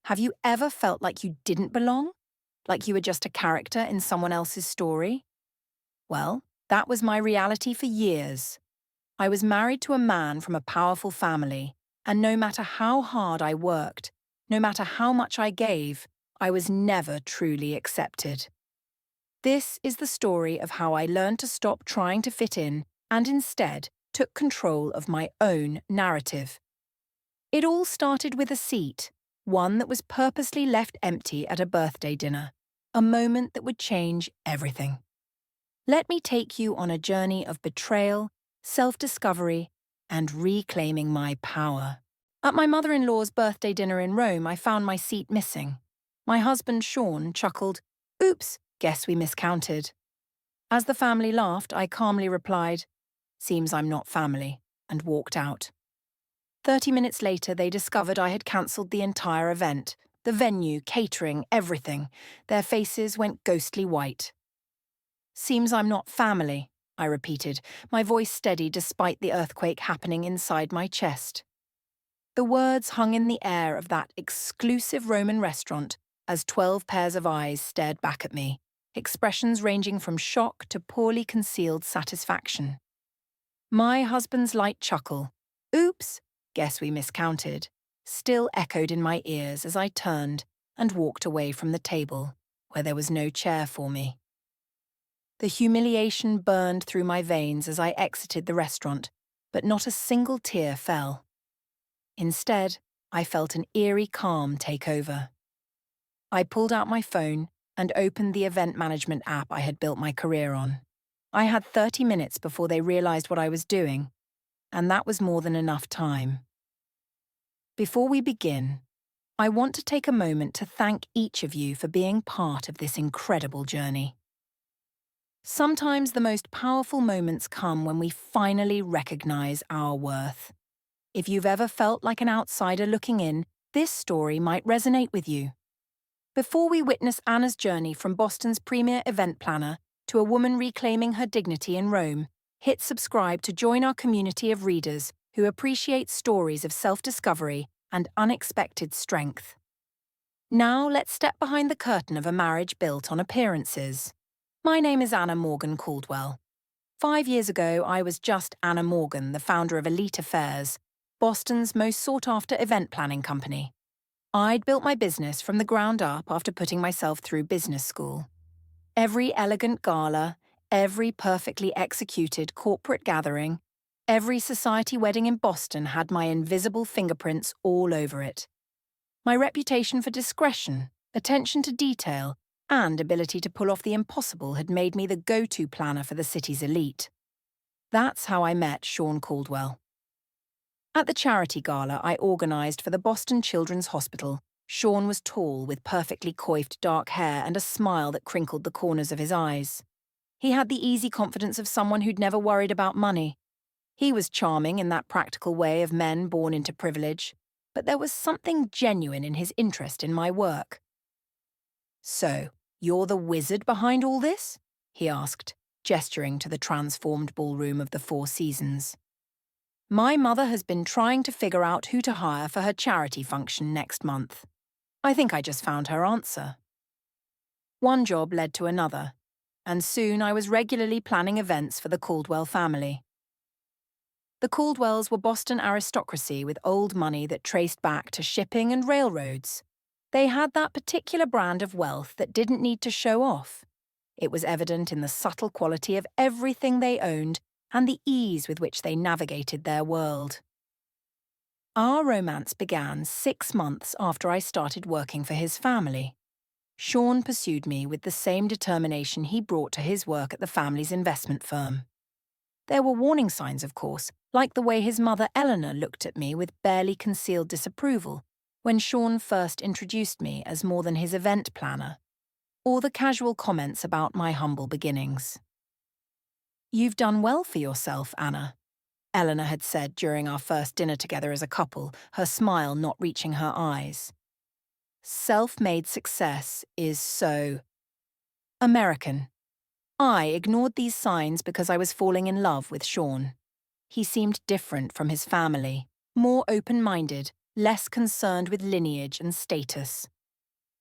Have you ever felt like you didn't belong? Like you were just a character in someone else's story? Well, that was my reality for years. I was married to a man from a powerful family, and no matter how hard I worked, no matter how much I gave, I was never truly accepted. This is the story of how I learned to stop trying to fit in and instead took control of my own narrative. It all started with a seat, one that was purposely left empty at a birthday dinner, a moment that would change everything. Let me take you on a journey of betrayal, self-discovery, and reclaiming my power. At my mother-in-law's birthday dinner in Rome, I found my seat missing. My husband, Sean, chuckled, "Oops, guess we miscounted." As the family laughed, I calmly replied, "Seems I'm not family," and walked out. 30 minutes later, they discovered I had cancelled the entire event. The venue, catering, everything. Their faces went ghostly white. "Seems I'm not family," I repeated, my voice steady despite the earthquake happening inside my chest. The words hung in the air of that exclusive Roman restaurant as 12 pairs of eyes stared back at me, expressions ranging from shock to poorly concealed satisfaction. My husband's light chuckle, "Oops, guess we miscounted," still echoed in my ears as I turned and walked away from the table, where there was no chair for me. The humiliation burned through my veins as I exited the restaurant, but not a single tear fell. Instead, I felt an eerie calm take over. I pulled out my phone and opened the event management app I had built my career on. I had 30 minutes before they realized what I was doing, and that was more than enough time. Before we begin, I want to take a moment to thank each of you for being part of this incredible journey. Sometimes the most powerful moments come when we finally recognize our worth. If you've ever felt like an outsider looking in, this story might resonate with you. Before we witness Anna's journey from Boston's premier event planner to a woman reclaiming her dignity in Rome, hit subscribe to join our community of readers who appreciate stories of self-discovery and unexpected strength. Now let's step behind the curtain of a marriage built on appearances. My name is Anna Morgan Caldwell. 5 years ago, I was just Anna Morgan, the founder of Elite Affairs, Boston's most sought-after event planning company. I'd built my business from the ground up after putting myself through business school. Every elegant gala, every perfectly executed corporate gathering, every society wedding in Boston had my invisible fingerprints all over it. My reputation for discretion, attention to detail, and ability to pull off the impossible had made me the go-to planner for the city's elite. That's how I met Sean Caldwell. At the charity gala I organised for the Boston Children's Hospital, Sean was tall with perfectly coiffed dark hair and a smile that crinkled the corners of his eyes. He had the easy confidence of someone who'd never worried about money. He was charming in that practical way of men born into privilege, but there was something genuine in his interest in my work. "So, you're the wizard behind all this?" he asked, gesturing to the transformed ballroom of the Four Seasons. "My mother has been trying to figure out who to hire for her charity function next month. I think I just found her answer." One job led to another, and soon I was regularly planning events for the Caldwell family. The Caldwells were Boston aristocracy with old money that traced back to shipping and railroads. They had that particular brand of wealth that didn't need to show off. It was evident in the subtle quality of everything they owned and the ease with which they navigated their world. Our romance began 6 months after I started working for his family. Sean pursued me with the same determination he brought to his work at the family's investment firm. There were warning signs, of course, like the way his mother Eleanor looked at me with barely concealed disapproval when Sean first introduced me as more than his event planner, or the casual comments about my humble beginnings. "You've done well for yourself, Anna," Eleanor had said during our first dinner together as a couple, her smile not reaching her eyes. Self-made success is so American. I ignored these signs because I was falling in love with Sean. He seemed different from his family, more open-minded, less concerned with lineage and status.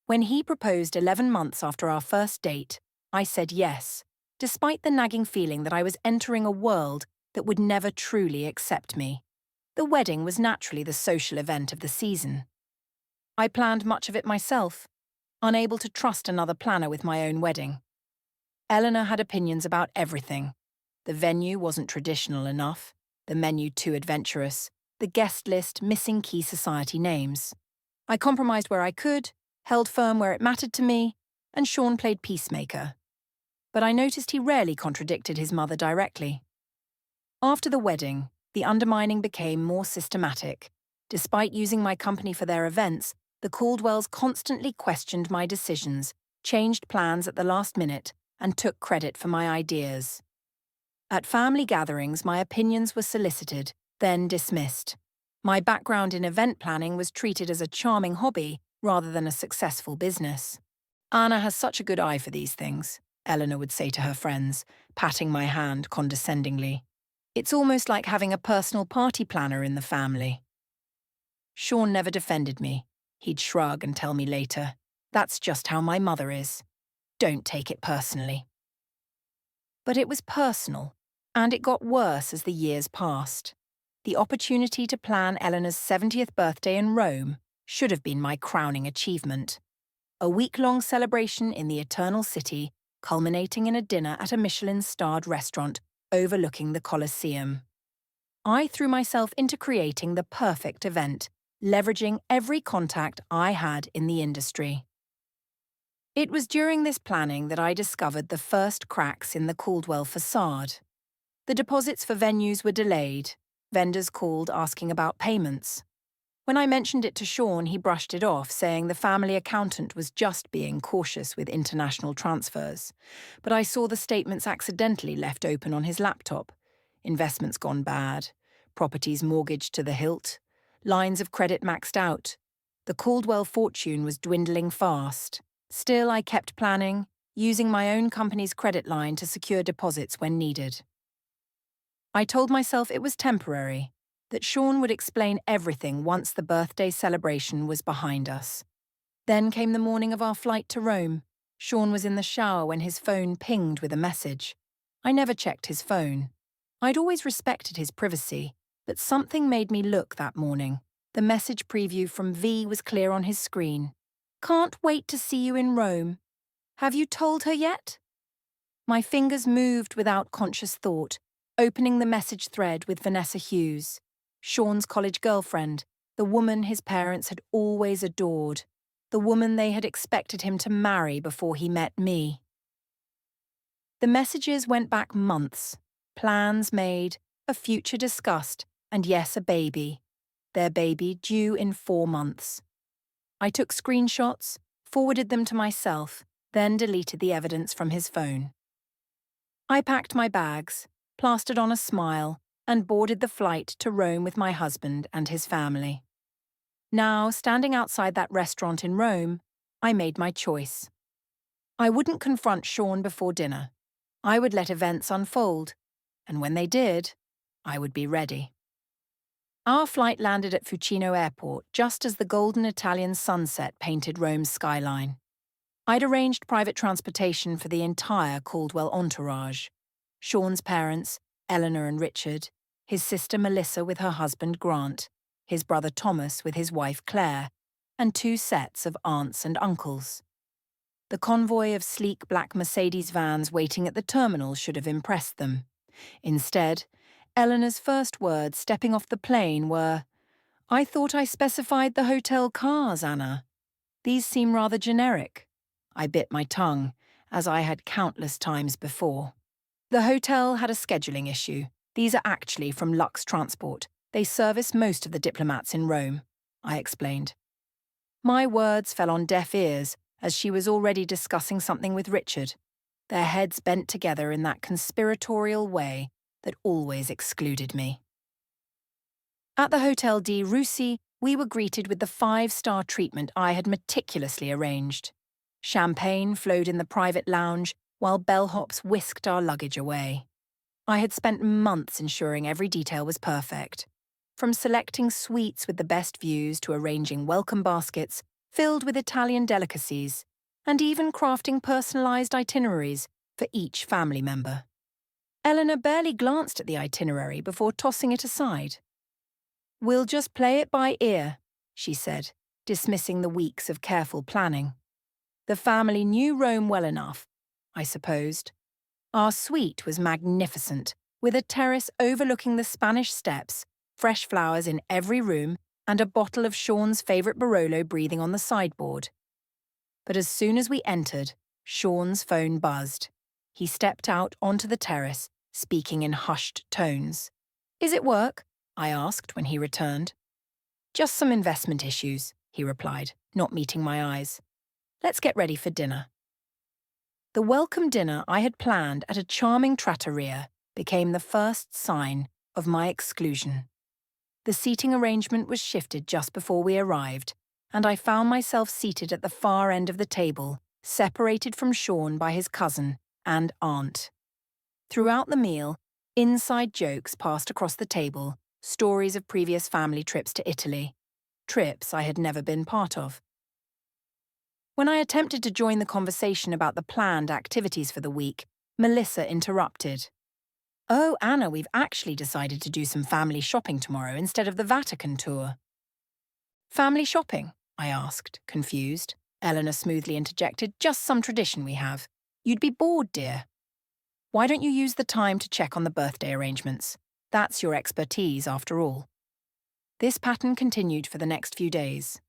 When he proposed 11 months after our first date, I said yes, despite the nagging feeling that I was entering a world that would never truly accept me. The wedding was naturally the social event of the season. I planned much of it myself, unable to trust another planner with my own wedding. Eleanor had opinions about everything. The venue wasn't traditional enough, the menu too adventurous, the guest list missing key society names. I compromised where I could, held firm where it mattered to me, and Sean played peacemaker. But I noticed he rarely contradicted his mother directly. After the wedding, the undermining became more systematic. Despite using my company for their events, the Caldwells constantly questioned my decisions, changed plans at the last minute, and took credit for my ideas. At family gatherings, my opinions were solicited, then dismissed. My background in event planning was treated as a charming hobby rather than a successful business. "Anna has such a good eye for these things," Eleanor would say to her friends, patting my hand condescendingly. "It's almost like having a personal party planner in the family." Sean never defended me. He'd shrug and tell me later, "That's just how my mother is. Don't take it personally." But it was personal, and it got worse as the years passed. The opportunity to plan Eleanor's 70th birthday in Rome should have been my crowning achievement. A week-long celebration in the Eternal City, culminating in a dinner at a Michelin-starred restaurant overlooking the Colosseum. I threw myself into creating the perfect event, leveraging every contact I had in the industry. It was during this planning that I discovered the first cracks in the Caldwell facade. The deposits for venues were delayed. Vendors called asking about payments. When I mentioned it to Sean, he brushed it off, saying the family accountant was just being cautious with international transfers. But I saw the statements accidentally left open on his laptop. Investments gone bad, properties mortgaged to the hilt, lines of credit maxed out. The Caldwell fortune was dwindling fast. Still, I kept planning, using my own company's credit line to secure deposits when needed. I told myself it was temporary, that Sean would explain everything once the birthday celebration was behind us. Then came the morning of our flight to Rome. Sean was in the shower when his phone pinged with a message. I never checked his phone. I'd always respected his privacy, but something made me look that morning. The message preview from V was clear on his screen. "Can't wait to see you in Rome. Have you told her yet?" My fingers moved without conscious thought, opening the message thread with Vanessa Hughes, Sean's college girlfriend, the woman his parents had always adored, the woman they had expected him to marry before he met me. The messages went back months, plans made, a future discussed, and yes, a baby. Their baby due in 4 months. I took screenshots, forwarded them to myself, then deleted the evidence from his phone. I packed my bags, plastered on a smile, and boarded the flight to Rome with my husband and his family. Now, standing outside that restaurant in Rome, I made my choice. I wouldn't confront Sean before dinner. I would let events unfold, and when they did, I would be ready. Our flight landed at Fucino Airport just as the golden Italian sunset painted Rome's skyline. I'd arranged private transportation for the entire Caldwell entourage. Sean's parents, Eleanor and Richard, his sister Melissa with her husband Grant, his brother Thomas with his wife Claire, and 2 sets of aunts and uncles. The convoy of sleek black Mercedes vans waiting at the terminal should have impressed them. Instead, Eleanor's first words stepping off the plane were, "I thought I specified the hotel cars, Anna. These seem rather generic." I bit my tongue, as I had countless times before. "The hotel had a scheduling issue. These are actually from Lux Transport. They service most of the diplomats in Rome," I explained. My words fell on deaf ears as she was already discussing something with Richard, their heads bent together in that conspiratorial way that always excluded me. At the Hotel di Russi, we were greeted with the 5-star treatment I had meticulously arranged. Champagne flowed in the private lounge, while bellhops whisked our luggage away. I had spent months ensuring every detail was perfect. From selecting suites with the best views to arranging welcome baskets filled with Italian delicacies, and even crafting personalized itineraries for each family member. Eleanor barely glanced at the itinerary before tossing it aside. "We'll just play it by ear," she said, dismissing the weeks of careful planning. The family knew Rome well enough, I supposed. Our suite was magnificent, with a terrace overlooking the Spanish Steps, fresh flowers in every room, and a bottle of Sean's favourite Barolo breathing on the sideboard. But as soon as we entered, Sean's phone buzzed. He stepped out onto the terrace, speaking in hushed tones. "Is it work?" I asked when he returned. "Just some investment issues," he replied, not meeting my eyes. "Let's get ready for dinner." The welcome dinner I had planned at a charming trattoria became the first sign of my exclusion. The seating arrangement was shifted just before we arrived, and I found myself seated at the far end of the table, separated from Sean by his cousin and aunt. Throughout the meal, inside jokes passed across the table, stories of previous family trips to Italy, trips I had never been part of. When I attempted to join the conversation about the planned activities for the week, Melissa interrupted. "Oh, Anna, we've actually decided to do some family shopping tomorrow instead of the Vatican tour." "Family shopping?" I asked, confused. Eleanor smoothly interjected, "Just some tradition we have. You'd be bored, dear. Why don't you use the time to check on the birthday arrangements? That's your expertise, after all." This pattern continued for the next few days.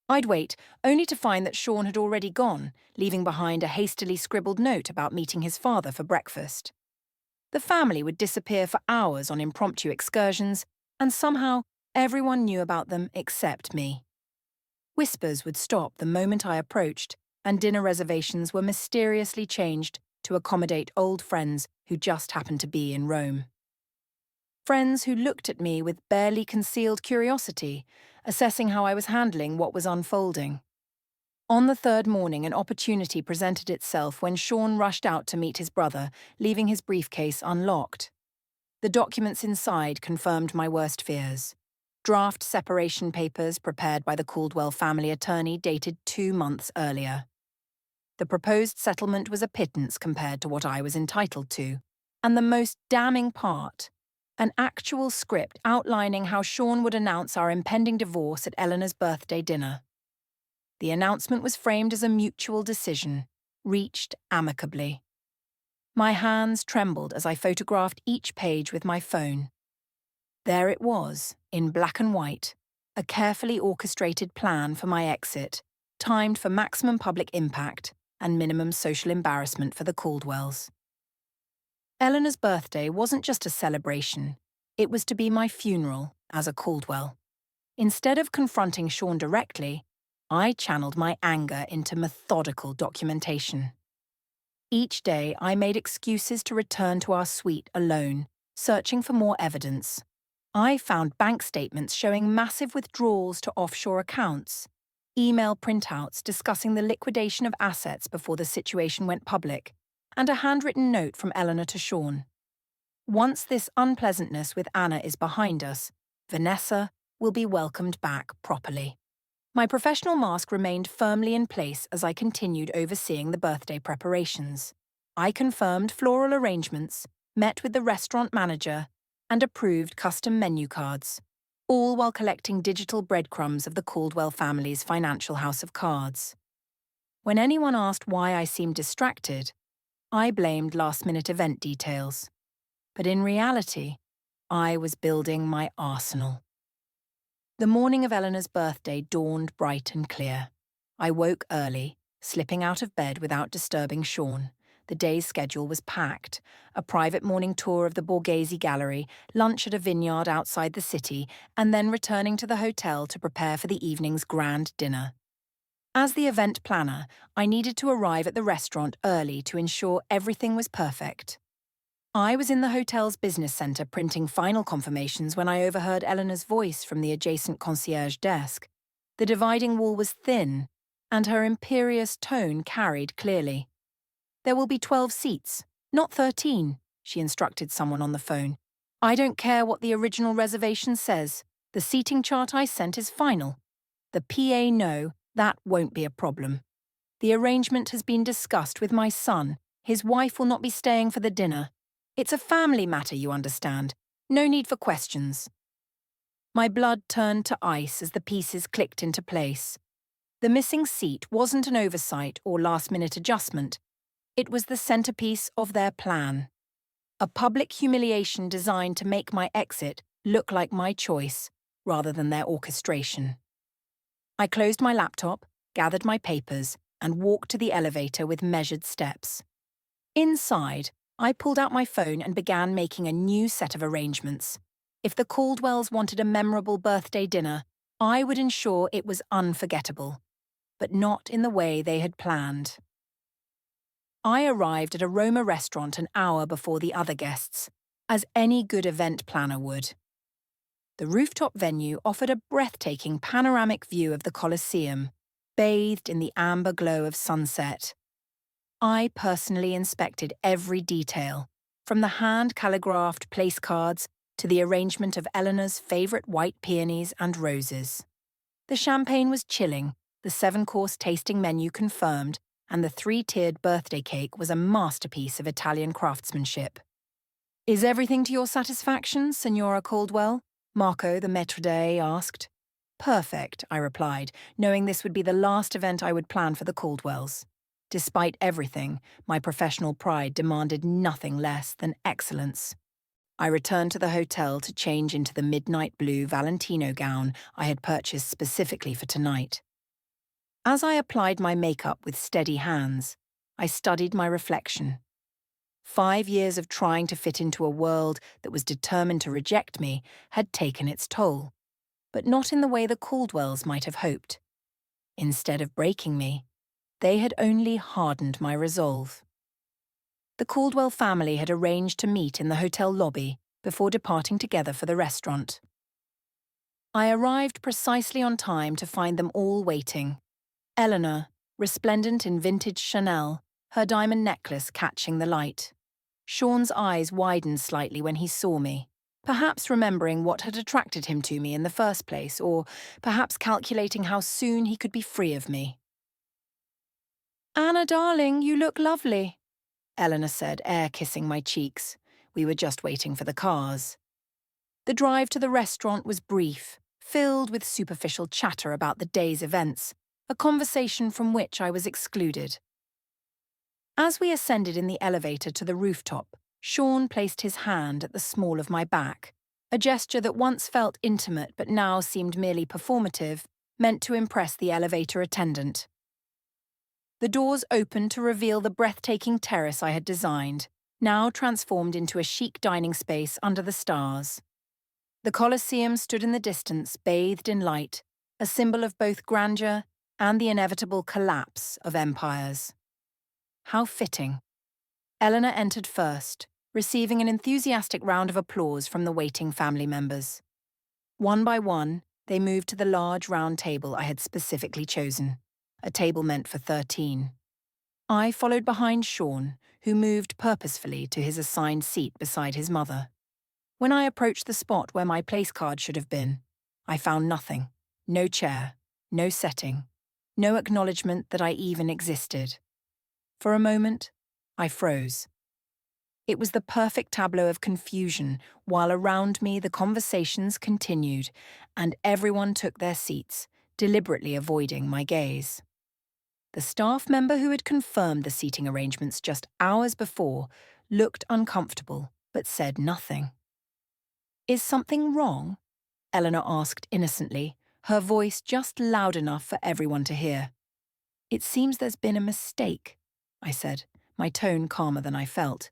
I'd wait, only to find that Sean had already gone, leaving behind a hastily scribbled note about meeting his father for breakfast. The family would disappear for hours on impromptu excursions, and somehow everyone knew about them except me. Whispers would stop the moment I approached, and dinner reservations were mysteriously changed to accommodate old friends who just happened to be in Rome. Friends who looked at me with barely concealed curiosity, assessing how I was handling what was unfolding. On the third morning, an opportunity presented itself when Sean rushed out to meet his brother, leaving his briefcase unlocked. The documents inside confirmed my worst fears. Draft separation papers prepared by the Caldwell family attorney dated 2 months earlier. The proposed settlement was a pittance compared to what I was entitled to, and the most damning part, an actual script outlining how Sean would announce our impending divorce at Eleanor's birthday dinner. The announcement was framed as a mutual decision, reached amicably. My hands trembled as I photographed each page with my phone. There it was, in black and white, a carefully orchestrated plan for my exit, timed for maximum public impact and minimum social embarrassment for the Caldwells. Eleanor's birthday wasn't just a celebration, it was to be my funeral as a Caldwell. Instead of confronting Sean directly, I channeled my anger into methodical documentation. Each day I made excuses to return to our suite alone, searching for more evidence. I found bank statements showing massive withdrawals to offshore accounts, email printouts discussing the liquidation of assets before the situation went public, and a handwritten note from Eleanor to Sean. Once this unpleasantness with Anna is behind us, Vanessa will be welcomed back properly. My professional mask remained firmly in place as I continued overseeing the birthday preparations. I confirmed floral arrangements, met with the restaurant manager, and approved custom menu cards, all while collecting digital breadcrumbs of the Caldwell family's financial house of cards. When anyone asked why I seemed distracted, I blamed last-minute event details. But in reality, I was building my arsenal. The morning of Eleanor's birthday dawned bright and clear. I woke early, slipping out of bed without disturbing Sean. The day's schedule was packed: a private morning tour of the Borghese Gallery, lunch at a vineyard outside the city, and then returning to the hotel to prepare for the evening's grand dinner. As the event planner, I needed to arrive at the restaurant early to ensure everything was perfect. I was in the hotel's business centre printing final confirmations when I overheard Eleanor's voice from the adjacent concierge desk. The dividing wall was thin, and her imperious tone carried clearly. "There will be 12 seats, not 13, she instructed someone on the phone. "I don't care what the original reservation says. The seating chart I sent is final. The PA know that won't be a problem. The arrangement has been discussed with my son. His wife will not be staying for the dinner. It's a family matter, you understand. No need for questions. My blood turned to ice as the pieces clicked into place. The missing seat wasn't an oversight or last-minute adjustment. It was the centerpiece of their plan. A public humiliation designed to make my exit look like my choice, rather than their orchestration. I closed my laptop, gathered my papers, and walked to the elevator with measured steps. Inside, I pulled out my phone and began making a new set of arrangements. If the Caldwells wanted a memorable birthday dinner, I would ensure it was unforgettable, but not in the way they had planned. I arrived at a Roma restaurant an hour before the other guests, as any good event planner would. The rooftop venue offered a breathtaking panoramic view of the Colosseum, bathed in the amber glow of sunset. I personally inspected every detail, from the hand-calligraphed place cards to the arrangement of Eleanor's favourite white peonies and roses. The champagne was chilling, the 7-course tasting menu confirmed, and the 3-tiered birthday cake was a masterpiece of Italian craftsmanship. "Is everything to your satisfaction, Signora Caldwell?" Marco, the maître d' asked. "Perfect," I replied, knowing this would be the last event I would plan for the Caldwells. Despite everything, my professional pride demanded nothing less than excellence. I returned to the hotel to change into the midnight blue Valentino gown I had purchased specifically for tonight. As I applied my makeup with steady hands, I studied my reflection. 5 years of trying to fit into a world that was determined to reject me had taken its toll, but not in the way the Caldwells might have hoped. Instead of breaking me, they had only hardened my resolve. The Caldwell family had arranged to meet in the hotel lobby before departing together for the restaurant. I arrived precisely on time to find them all waiting. Eleanor, resplendent in vintage Chanel, her diamond necklace catching the light. Sean's eyes widened slightly when he saw me, perhaps remembering what had attracted him to me in the first place, or perhaps calculating how soon he could be free of me. "Anna, darling, you look lovely," Eleanor said, air-kissing my cheeks. We were just waiting for the cars. The drive to the restaurant was brief, filled with superficial chatter about the day's events, a conversation from which I was excluded. As we ascended in the elevator to the rooftop, Sean placed his hand at the small of my back, a gesture that once felt intimate but now seemed merely performative, meant to impress the elevator attendant. The doors opened to reveal the breathtaking terrace I had designed, now transformed into a chic dining space under the stars. The Colosseum stood in the distance, bathed in light, a symbol of both grandeur and the inevitable collapse of empires. How fitting. Eleanor entered first, receiving an enthusiastic round of applause from the waiting family members. One by one, they moved to the large round table I had specifically chosen, a table meant for 13. I followed behind Sean, who moved purposefully to his assigned seat beside his mother. When I approached the spot where my place card should have been, I found nothing. No chair, no setting, no acknowledgement that I even existed. For a moment, I froze. It was the perfect tableau of confusion, while around me the conversations continued, and everyone took their seats, deliberately avoiding my gaze. The staff member who had confirmed the seating arrangements just hours before looked uncomfortable, but said nothing. "Is something wrong?" Eleanor asked innocently, her voice just loud enough for everyone to hear. "It seems there's been a mistake," I said, my tone calmer than I felt.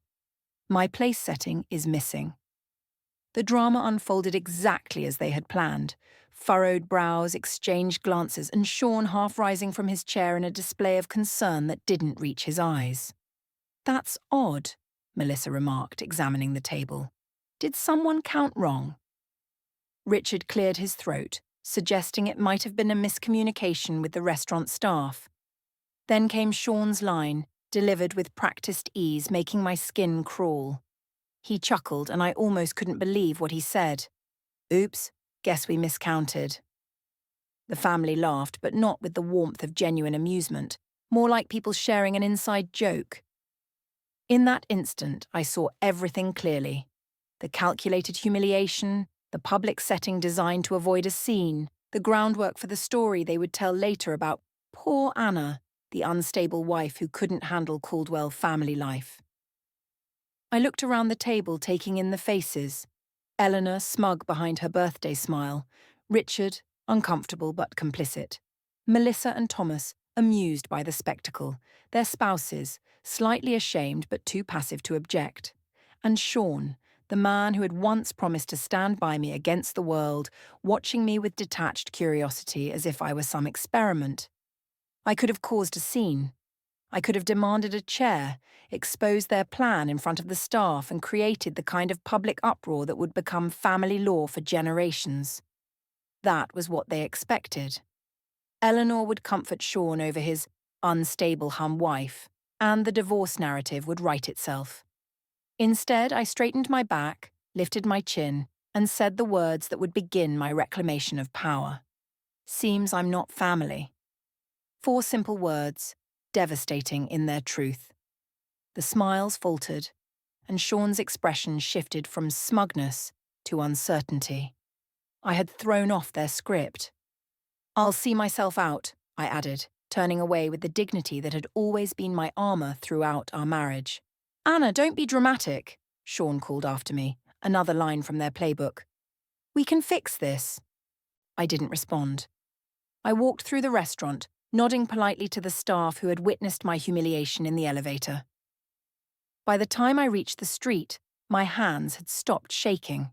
"My place setting is missing." The drama unfolded exactly as they had planned. Furrowed brows, exchanged glances, and Sean half rising from his chair in a display of concern that didn't reach his eyes. "That's odd," Melissa remarked, examining the table. "Did someone count wrong?" Richard cleared his throat, suggesting it might have been a miscommunication with the restaurant staff. Then came Sean's line, delivered with practiced ease, making my skin crawl. He chuckled, and I almost couldn't believe what he said. "Oops, Guess we miscounted. The family laughed, but not with the warmth of genuine amusement, more like people sharing an inside joke. In that instant, I saw everything clearly. The calculated humiliation, the public setting designed to avoid a scene, the groundwork for the story they would tell later about poor Anna, the unstable wife who couldn't handle Caldwell family life. I looked around the table, taking in the faces. Eleanor, smug behind her birthday smile. Richard, uncomfortable but complicit. Melissa and Thomas, amused by the spectacle. Their spouses, slightly ashamed but too passive to object. And Sean, the man who had once promised to stand by me against the world, watching me with detached curiosity as if I were some experiment. I could have caused a scene. I could have demanded a chair, exposed their plan in front of the staff, and created the kind of public uproar that would become family law for generations. That was what they expected. Eleanor would comfort Sean over his unstable wife, and the divorce narrative would write itself. Instead, I straightened my back, lifted my chin, and said the words that would begin my reclamation of power. Seems I'm not family. 4 simple words, devastating in their truth. The smiles faltered, and Sean's expression shifted from smugness to uncertainty. I had thrown off their script. I'll see myself out, I added, turning away with the dignity that had always been my armor throughout our marriage. Anna, don't be dramatic, Sean called after me, another line from their playbook. We can fix this. I didn't respond. I walked through the restaurant, nodding politely to the staff who had witnessed my humiliation in the elevator. By the time I reached the street, my hands had stopped shaking.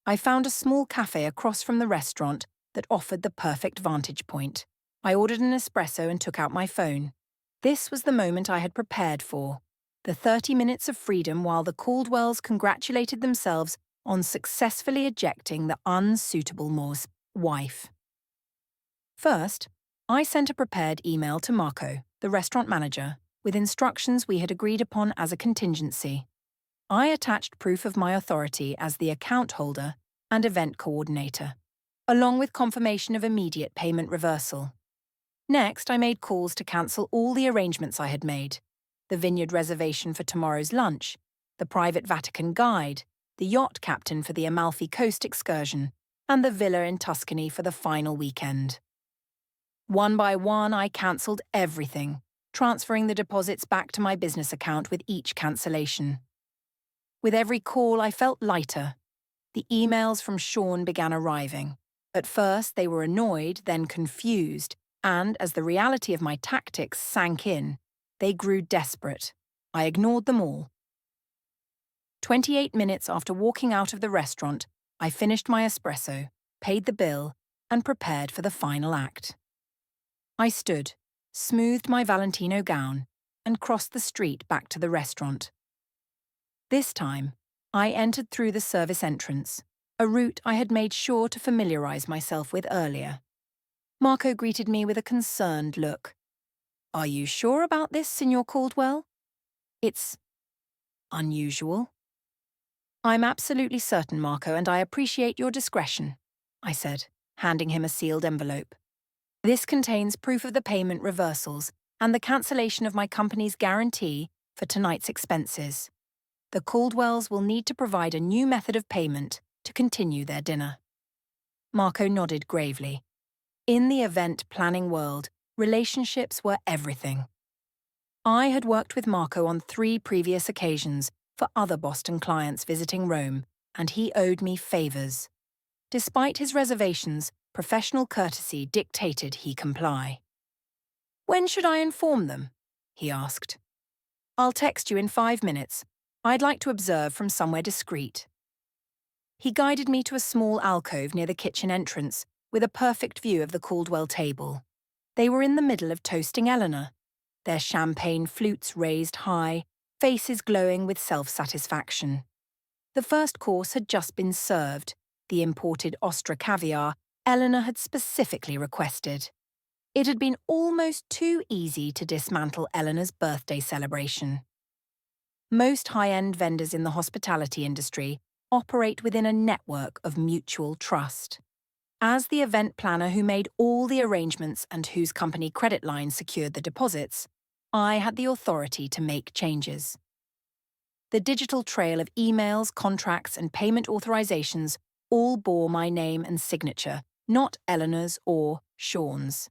I found a small cafe across from the restaurant that offered the perfect vantage point. I ordered an espresso and took out my phone. This was the moment I had prepared for, the 30 minutes of freedom while the Caldwells congratulated themselves on successfully ejecting the unsuitable Moore's wife. First, I sent a prepared email to Marco, the restaurant manager, with instructions we had agreed upon as a contingency. I attached proof of my authority as the account holder and event coordinator, along with confirmation of immediate payment reversal. Next, I made calls to cancel all the arrangements I had made: the vineyard reservation for tomorrow's lunch, the private Vatican guide, the yacht captain for the Amalfi Coast excursion, and the villa in Tuscany for the final weekend. One by one, I cancelled everything, transferring the deposits back to my business account with each cancellation. With every call, I felt lighter. The emails from Sean began arriving. At first, they were annoyed, then confused, and as the reality of my tactics sank in, they grew desperate. I ignored them all. 28 minutes after walking out of the restaurant, I finished my espresso, paid the bill, and prepared for the final act. I stood, smoothed my Valentino gown, and crossed the street back to the restaurant. This time, I entered through the service entrance, a route I had made sure to familiarize myself with earlier. Marco greeted me with a concerned look. Are you sure about this, Signor Caldwell? It's unusual. I'm absolutely certain, Marco, and I appreciate your discretion, I said, handing him a sealed envelope. This contains proof of the payment reversals and the cancellation of my company's guarantee for tonight's expenses. The Caldwells will need to provide a new method of payment to continue their dinner. Marco nodded gravely. In the event planning world, relationships were everything. I had worked with Marco on 3 previous occasions for other Boston clients visiting Rome, and he owed me favors. Despite his reservations, professional courtesy dictated he comply. When should I inform them? He asked. I'll text you in 5 minutes. I'd like to observe from somewhere discreet. He guided me to a small alcove near the kitchen entrance, with a perfect view of the Caldwell table. They were in the middle of toasting Eleanor, their champagne flutes raised high, faces glowing with self-satisfaction. The first course had just been served, the imported Ostra caviar Eleanor had specifically requested. It had been almost too easy to dismantle Eleanor's birthday celebration. Most high-end vendors in the hospitality industry operate within a network of mutual trust. As the event planner who made all the arrangements and whose company credit line secured the deposits, I had the authority to make changes. The digital trail of emails, contracts, and payment authorizations all bore my name and signature, not Eleanor's or Sean's.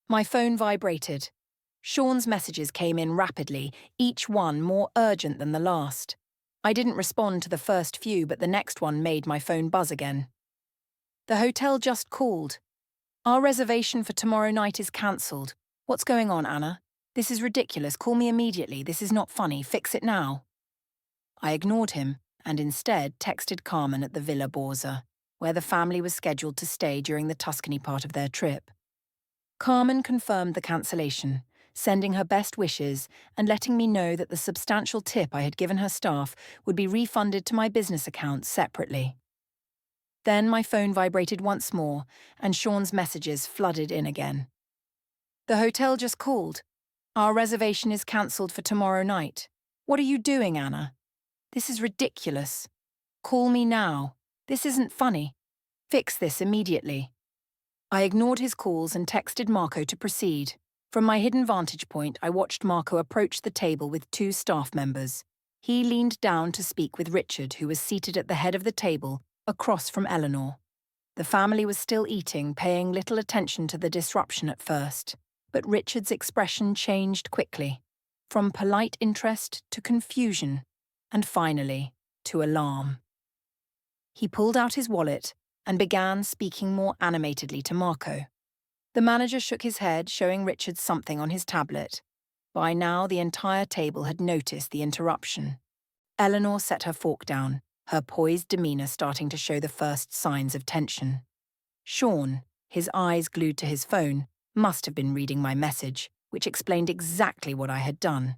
My phone vibrated. Sean's messages came in rapidly, each one more urgent than the last. I didn't respond to the first few, but the next one made my phone buzz again. The hotel just called. Our reservation for tomorrow night is cancelled. What's going on, Anna? This is ridiculous. Call me immediately. This is not funny. Fix it now. I ignored him and instead texted Carmen at the Villa Borza, where the family was scheduled to stay during the Tuscany part of their trip. Carmen confirmed the cancellation, sending her best wishes and letting me know that the substantial tip I had given her staff would be refunded to my business account separately. Then my phone vibrated once more, and Sean's messages flooded in again. The hotel just called. Our reservation is cancelled for tomorrow night. What are you doing, Anna? This is ridiculous. Call me now. This isn't funny. Fix this immediately. I ignored his calls and texted Marco to proceed. From my hidden vantage point, I watched Marco approach the table with two staff members. He leaned down to speak with Richard, who was seated at the head of the table, across from Eleanor. The family was still eating, paying little attention to the disruption at first, but Richard's expression changed quickly, from polite interest to confusion, and finally, to alarm. He pulled out his wallet and began speaking more animatedly to Marco. The manager shook his head, showing Richard something on his tablet. By now, the entire table had noticed the interruption. Eleanor set her fork down, her poised demeanour starting to show the first signs of tension. Sean, his eyes glued to his phone, must have been reading my message, which explained exactly what I had done.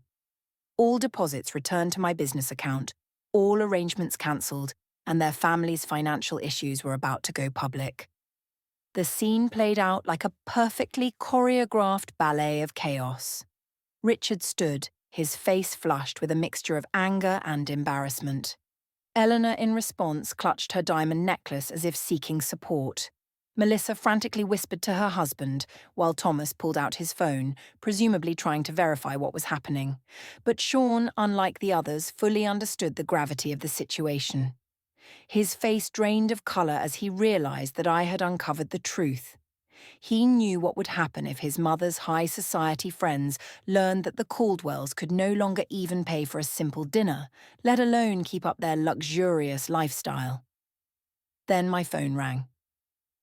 All deposits returned to my business account, all arrangements cancelled, and their family's financial issues were about to go public. The scene played out like a perfectly choreographed ballet of chaos. Richard stood, his face flushed with a mixture of anger and embarrassment. Eleanor, in response, clutched her diamond necklace as if seeking support. Melissa frantically whispered to her husband, while Thomas pulled out his phone, presumably trying to verify what was happening. But Sean, unlike the others, fully understood the gravity of the situation. His face drained of colour as he realised that I had uncovered the truth. He knew what would happen if his mother's high society friends learned that the Caldwells could no longer even pay for a simple dinner, let alone keep up their luxurious lifestyle. Then my phone rang.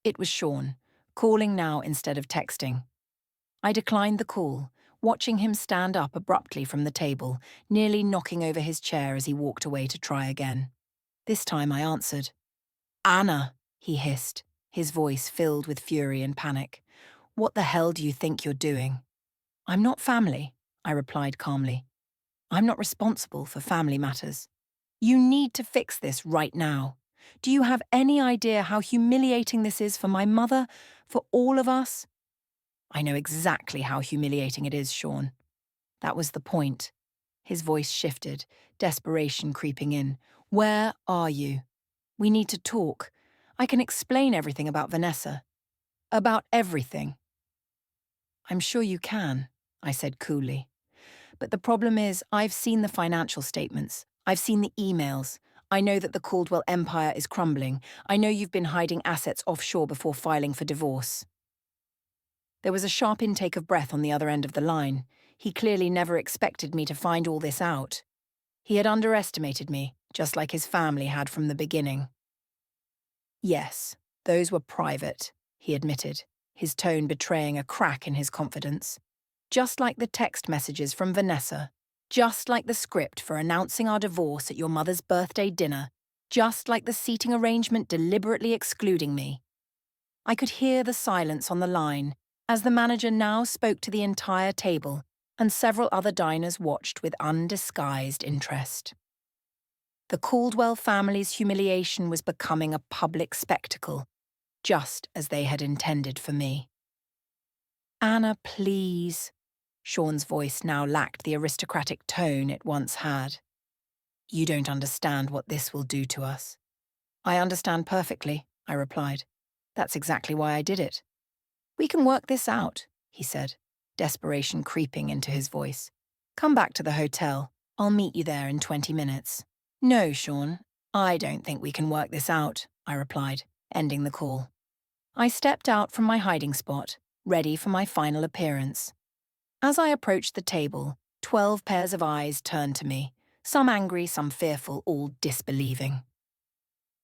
It was Sean, calling now instead of texting. I declined the call, watching him stand up abruptly from the table, nearly knocking over his chair as he walked away to try again. This time I answered. "Anna," he hissed, his voice filled with fury and panic. "What the hell do you think you're doing?" "I'm not family," I replied calmly. "I'm not responsible for family matters. You need to fix this right now. Do you have any idea how humiliating this is for my mother, for all of us?" "I know exactly how humiliating it is, Sean." That was the point. His voice shifted, desperation creeping in. "Where are you? We need to talk. I can explain everything about Vanessa. About everything." "I'm sure you can," I said coolly. "But the problem is, I've seen the financial statements. I've seen the emails. I know that the Caldwell empire is crumbling. I know you've been hiding assets offshore before filing for divorce." There was a sharp intake of breath on the other end of the line. He clearly never expected me to find all this out. He had underestimated me, just like his family had from the beginning. "Yes, those were private," he admitted, his tone betraying a crack in his confidence. "Just like the text messages from Vanessa. Just like the script for announcing our divorce at your mother's birthday dinner. Just like the seating arrangement deliberately excluding me." I could hear the silence on the line, as the manager now spoke to the entire table, and several other diners watched with undisguised interest. The Caldwell family's humiliation was becoming a public spectacle, just as they had intended for me. "Anna, please." Sean's voice now lacked the aristocratic tone it once had. "You don't understand what this will do to us." "I understand perfectly," I replied. That's exactly why I did it. We can work this out, he said, desperation creeping into his voice. Come back to the hotel. I'll meet you there in 20 minutes. No, Sean, I don't think we can work this out, I replied, ending the call. I stepped out from my hiding spot, ready for my final appearance. As I approached the table, 12 pairs of eyes turned to me, some angry, some fearful, all disbelieving.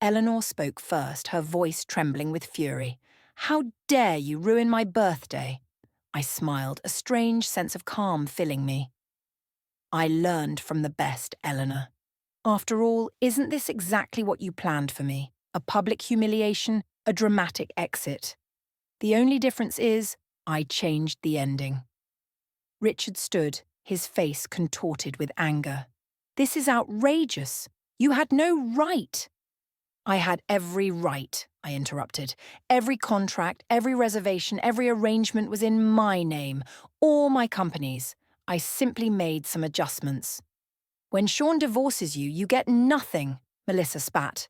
Eleanor spoke first, her voice trembling with fury. How dare you ruin my birthday? I smiled, a strange sense of calm filling me. I learned from the best, Eleanor. After all, isn't this exactly what you planned for me? A public humiliation, a dramatic exit. The only difference is, I changed the ending. Richard stood, his face contorted with anger. This is outrageous. You had no right. I had every right, I interrupted. Every contract, every reservation, every arrangement was in my name, or my company's. I simply made some adjustments. When Sean divorces you, you get nothing, Melissa spat.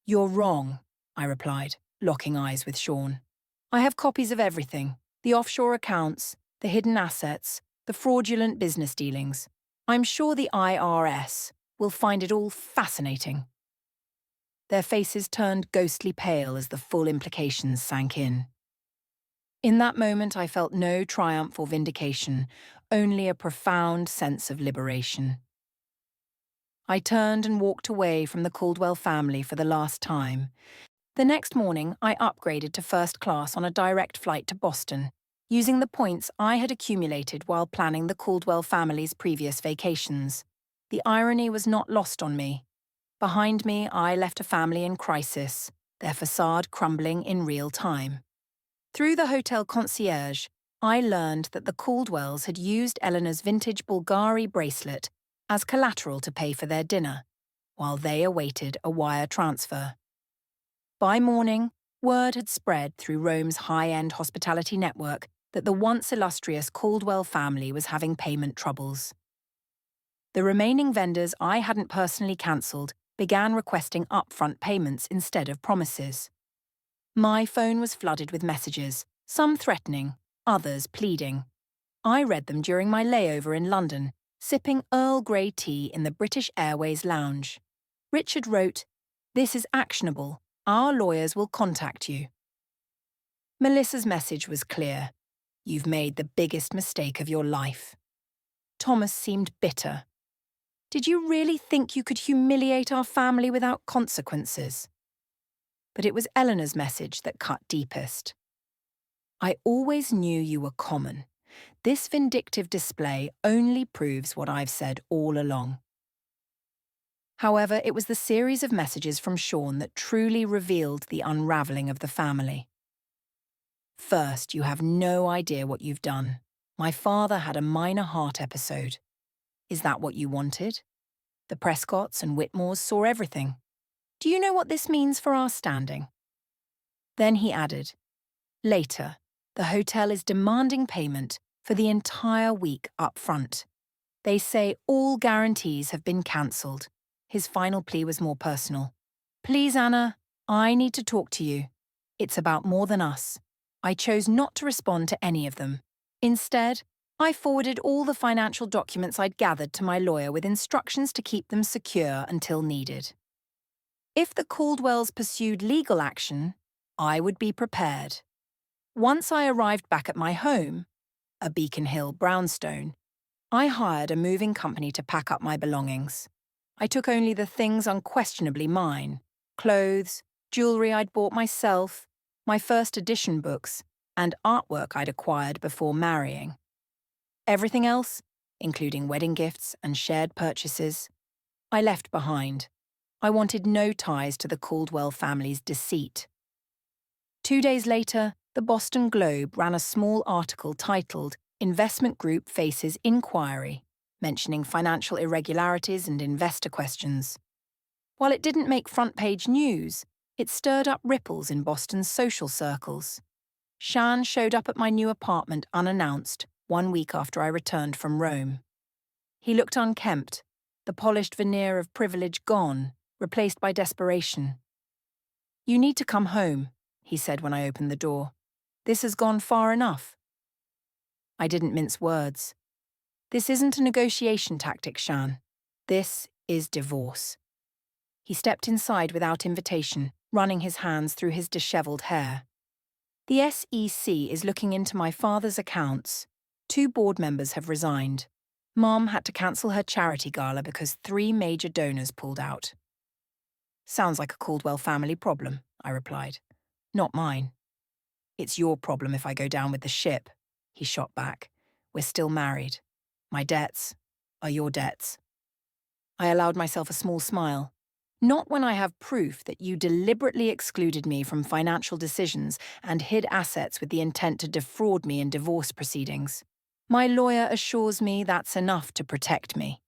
You're wrong, I replied, locking eyes with Sean. I have copies of everything, the offshore accounts, the hidden assets, the fraudulent business dealings. I'm sure the IRS will find it all fascinating. Their faces turned ghostly pale as the full implications sank in. In that moment, I felt no triumph or vindication, only a profound sense of liberation. I turned and walked away from the Caldwell family for the last time. The next morning, I upgraded to first class on a direct flight to Boston, using the points I had accumulated while planning the Caldwell family's previous vacations. The irony was not lost on me. Behind me, I left a family in crisis, their facade crumbling in real time. Through the hotel concierge, I learned that the Caldwells had used Eleanor's vintage Bulgari bracelet as collateral to pay for their dinner, while they awaited a wire transfer. By morning, word had spread through Rome's high-end hospitality network that the once illustrious Caldwell family was having payment troubles. The remaining vendors I hadn't personally cancelled began requesting upfront payments instead of promises. My phone was flooded with messages, some threatening, others pleading. I read them during my layover in London, sipping Earl Grey tea in the British Airways lounge. Richard wrote, "This is actionable. Our lawyers will contact you." Melissa's message was clear. You've made the biggest mistake of your life. Thomas seemed bitter. Did you really think you could humiliate our family without consequences? But it was Eleanor's message that cut deepest. I always knew you were common. This vindictive display only proves what I've said all along. However, it was the series of messages from Sean that truly revealed the unravelling of the family. First, you have no idea what you've done. My father had a minor heart episode. Is that what you wanted? The Prescotts and Whitmores saw everything. Do you know what this means for our standing? Then he added, later, the hotel is demanding payment for the entire week up front. They say all guarantees have been cancelled. His final plea was more personal. Please, Anna, I need to talk to you. It's about more than us. I chose not to respond to any of them. Instead, I forwarded all the financial documents I'd gathered to my lawyer with instructions to keep them secure until needed. If the Caldwells pursued legal action, I would be prepared. Once I arrived back at my home, a Beacon Hill brownstone, I hired a moving company to pack up my belongings. I took only the things unquestionably mine: clothes, jewellery I'd bought myself, my first edition books, and artwork I'd acquired before marrying. Everything else, including wedding gifts and shared purchases, I left behind. I wanted no ties to the Caldwell family's deceit. 2 days later, the Boston Globe ran a small article titled "Investment Group Faces Inquiry," mentioning financial irregularities and investor questions. While it didn't make front-page news, it stirred up ripples in Boston's social circles. Shan showed up at my new apartment unannounced 1 week after I returned from Rome. He looked unkempt, the polished veneer of privilege gone, replaced by desperation. "You need to come home," he said when I opened the door. This has gone far enough. I didn't mince words. This isn't a negotiation tactic, Shan. This is divorce. He stepped inside without invitation, running his hands through his dishevelled hair. The SEC is looking into my father's accounts. 2 board members have resigned. Mom had to cancel her charity gala because 3 major donors pulled out. Sounds like a Caldwell family problem, I replied. Not mine. It's your problem if I go down with the ship, he shot back. We're still married. My debts are your debts. I allowed myself a small smile. Not when I have proof that you deliberately excluded me from financial decisions and hid assets with the intent to defraud me in divorce proceedings. My lawyer assures me that's enough to protect me.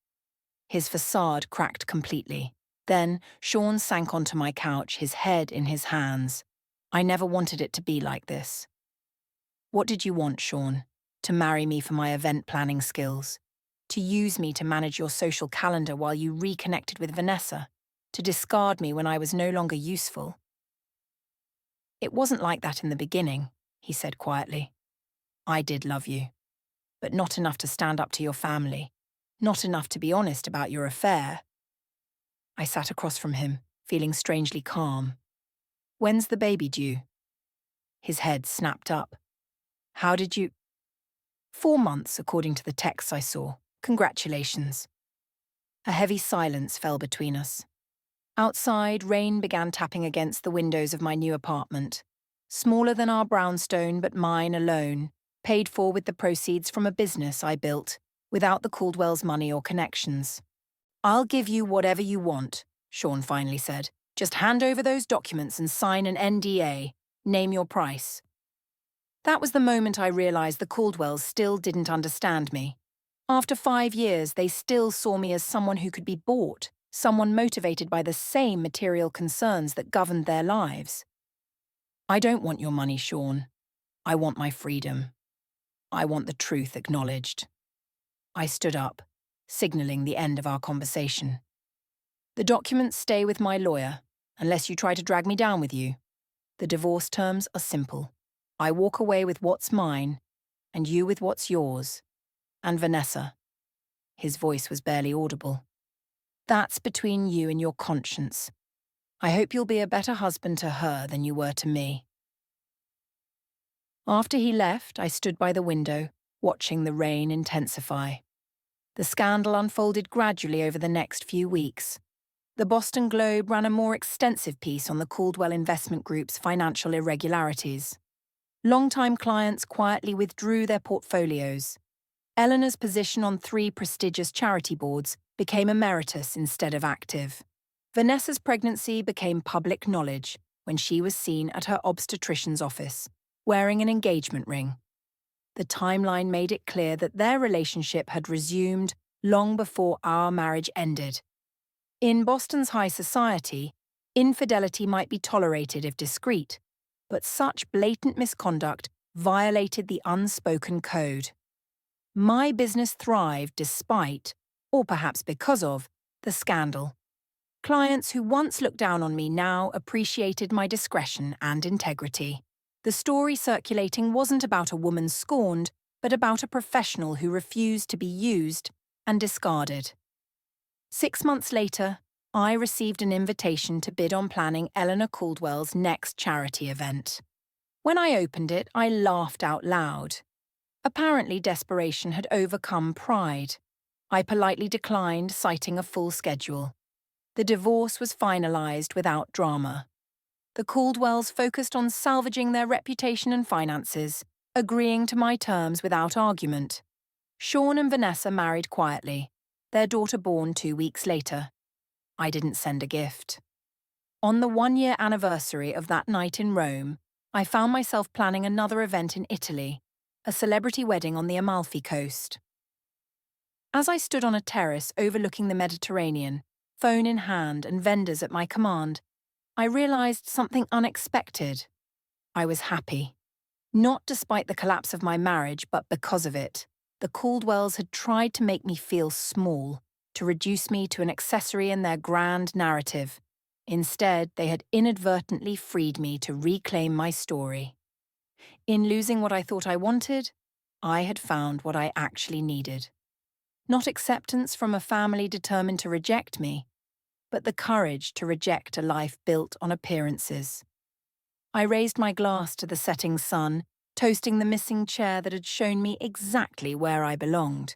His facade cracked completely. Then Sean sank onto my couch, his head in his hands. I never wanted it to be like this. What did you want, Sean? To marry me for my event planning skills? To use me to manage your social calendar while you reconnected with Vanessa? To discard me when I was no longer useful? It wasn't like that in the beginning, he said quietly. I did love you, but not enough to stand up to your family, not enough to be honest about your affair. I sat across from him, feeling strangely calm. When's the baby due? His head snapped up. How did you... 4 months, according to the texts I saw. Congratulations. A heavy silence fell between us. Outside, rain began tapping against the windows of my new apartment. Smaller than our brownstone, but mine alone, paid for with the proceeds from a business I built, without the Caldwell's money or connections. I'll give you whatever you want, Sean finally said. Just hand over those documents and sign an NDA. Name your price. That was the moment I realized the Caldwells still didn't understand me. After 5 years, they still saw me as someone who could be bought, someone motivated by the same material concerns that governed their lives. I don't want your money, Sean. I want my freedom. I want the truth acknowledged. I stood up, signaling the end of our conversation. The documents stay with my lawyer, unless you try to drag me down with you. The divorce terms are simple. I walk away with what's mine, and you with what's yours. And Vanessa. His voice was barely audible. That's between you and your conscience. I hope you'll be a better husband to her than you were to me. After he left, I stood by the window, watching the rain intensify. The scandal unfolded gradually over the next few weeks. The Boston Globe ran a more extensive piece on the Caldwell Investment Group's financial irregularities. Longtime clients quietly withdrew their portfolios. Eleanor's position on 3 prestigious charity boards became emeritus instead of active. Vanessa's pregnancy became public knowledge when she was seen at her obstetrician's office, wearing an engagement ring. The timeline made it clear that their relationship had resumed long before our marriage ended. In Boston's high society, infidelity might be tolerated if discreet, but such blatant misconduct violated the unspoken code. My business thrived despite, or perhaps because of, the scandal. Clients who once looked down on me now appreciated my discretion and integrity. The story circulating wasn't about a woman scorned, but about a professional who refused to be used and discarded. 6 months later, I received an invitation to bid on planning Eleanor Caldwell's next charity event. When I opened it, I laughed out loud. Apparently, desperation had overcome pride. I politely declined, citing a full schedule. The divorce was finalized without drama. The Caldwells focused on salvaging their reputation and finances, agreeing to my terms without argument. Sean and Vanessa married quietly, their daughter born 2 weeks later. I didn't send a gift. On the 1-year anniversary of that night in Rome, I found myself planning another event in Italy, a celebrity wedding on the Amalfi Coast. As I stood on a terrace overlooking the Mediterranean, phone in hand and vendors at my command, I realized something unexpected. I was happy. Not despite the collapse of my marriage, but because of it. The Caldwells had tried to make me feel small, to reduce me to an accessory in their grand narrative. Instead, they had inadvertently freed me to reclaim my story. In losing what I thought I wanted, I had found what I actually needed. Not acceptance from a family determined to reject me, but the courage to reject a life built on appearances. I raised my glass to the setting sun, toasting the missing chair that had shown me exactly where I belonged.